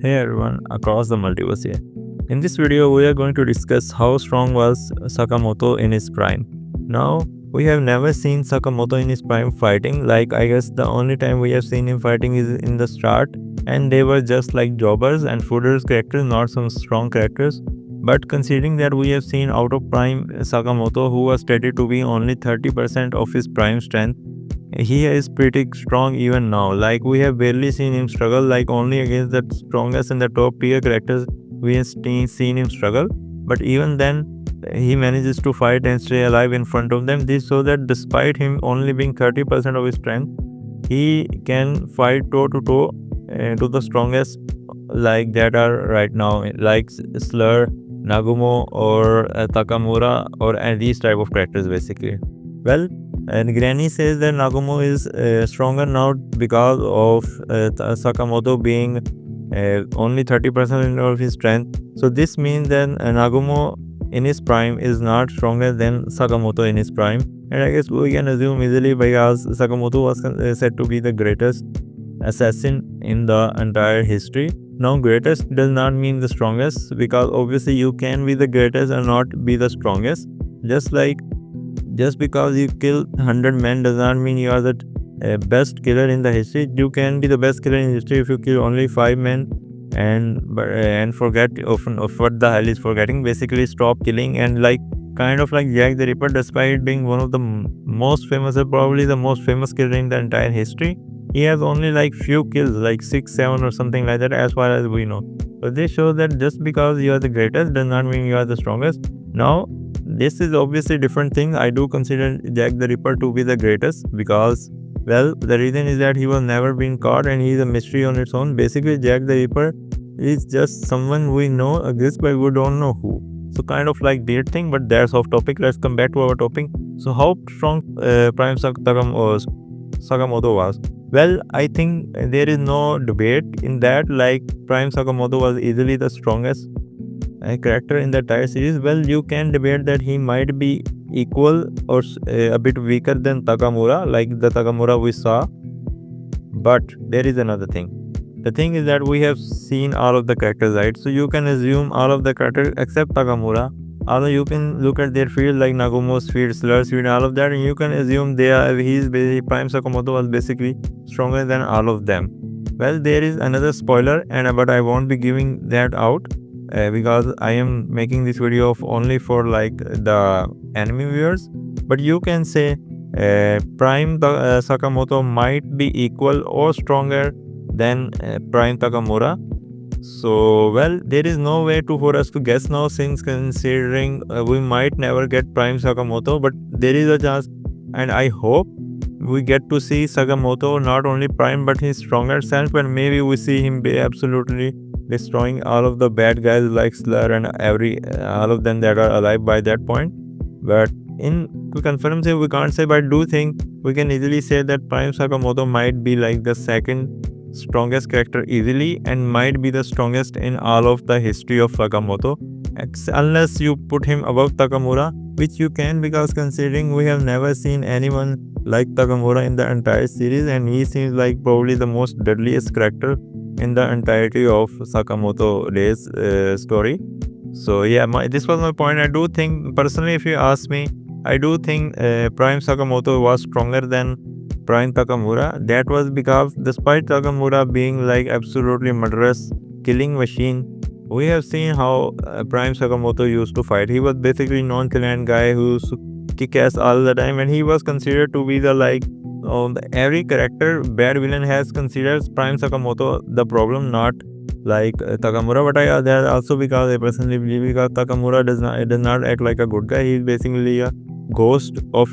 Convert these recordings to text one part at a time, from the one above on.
Hey everyone across the multiverse here. In this video, we are going to discuss how strong was Sakamoto in his prime. Now, we have never seen Sakamoto in his prime fighting. Like, I guess the only time we have seen him fighting is in the start, and they were just like jobbers and fooders characters, not some strong characters. But considering that we have seen out of prime Sakamoto, who was stated to be only 30% of his prime strength, he is pretty strong even now. Like, we have barely seen him struggle, like only against the strongest and the top tier characters we have seen him struggle. But even then, he manages to fight and stay alive in front of them. This shows that despite him only being 30% of his strength, he can fight toe to toe to the strongest like that are right now, like Slur, Nagumo, or Takamura, or these type of characters basically. Well, and Granny says that Nagumo is stronger now because of Sakamoto being only 30% of his strength. So this means that Nagumo in his prime is not stronger than Sakamoto in his prime. And I guess we can assume easily because Sakamoto was said to be the greatest assassin in the entire history. Now, greatest does not mean the strongest, because obviously you can be the greatest and not be the strongest. Just because you kill 100 men does not mean you are the best killer in the history. You can be the best killer in history if you kill only 5 men and forget of what the hell is forgetting. Basically, stop killing and kind of like Jack the Ripper, despite being one of the most famous, or probably the most famous killer in the entire history. He has only like few kills, like 6, 7 or something like that, as far as we know. So this shows that just because you are the greatest does not mean you are the strongest. Now, this is obviously a different thing. I do consider Jack the Ripper to be the greatest because, well, the reason is that he was never been caught and he is a mystery on its own. Basically, Jack the Ripper is just someone we know exists but we don't know who. So kind of like weird thing, but that's off topic. Let's come back to our topic. So how strong Prime Sakamoto was? Well, I think there is no debate in that. Like, Prime Sakamoto was easily the strongest character in the entire series. Well, you can debate that he might be equal or a bit weaker than Takamura, like the Takamura we saw. But there is another thing. The thing is that we have seen all of the characters, right? So you can assume all of the characters except Takamura. Although you can look at their field like Nagumo's field, Slur's field, all of that, and you can assume Prime Sakamoto was basically stronger than all of them. Well, there is another spoiler, but I won't be giving that out because I am making this video only for like the anime viewers. But you can say Prime Sakamoto might be equal or stronger than Prime Takamura. So, well, there is no way for us to guess now, since considering we might never get Prime Sakamoto, but there is a chance, and I hope we get to see Sakamoto not only Prime but his stronger self, and maybe we see him be absolutely destroying all of the bad guys like Slur and all of them that are alive by that point. But to confirm say we can't say, but I do think we can easily say that Prime Sakamoto might be like the second strongest character easily, and might be the strongest in all of the history of Sakamoto, unless you put him above Takamura, which you can, because considering we have never seen anyone like Takamura in the entire series, and he seems like probably the most deadliest character in the entirety of Sakamoto Days story. So yeah, this was my point. I do think, personally, if you ask me, I do think Prime Sakamoto was stronger than Prime Takamura. That was because despite Takamura being like absolutely murderous killing machine, we have seen how Prime Sakamoto used to fight. He was basically non-nonchalant guy who's kick ass all the time, and he was considered to be the every character bad villain has considered Prime Sakamoto the problem, not like Takamura. But that also because I personally believe, because Takamura does not act like a good guy. He is basically a ghost of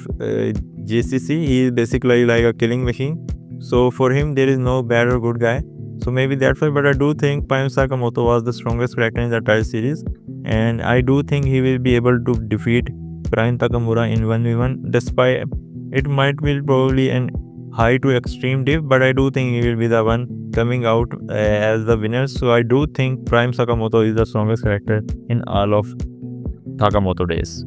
JCC. He is basically like a killing machine. So for him, there is no bad or good guy. So maybe that's why. But I do think Prime Sakamoto was the strongest character in the entire series, and I do think he will be able to defeat Prime Takamura in 1v1. Despite it might be probably an high to extreme diff, but I do think he will be the one coming out as the winner. So I do think Prime Sakamoto is the strongest character in all of Sakamoto Days.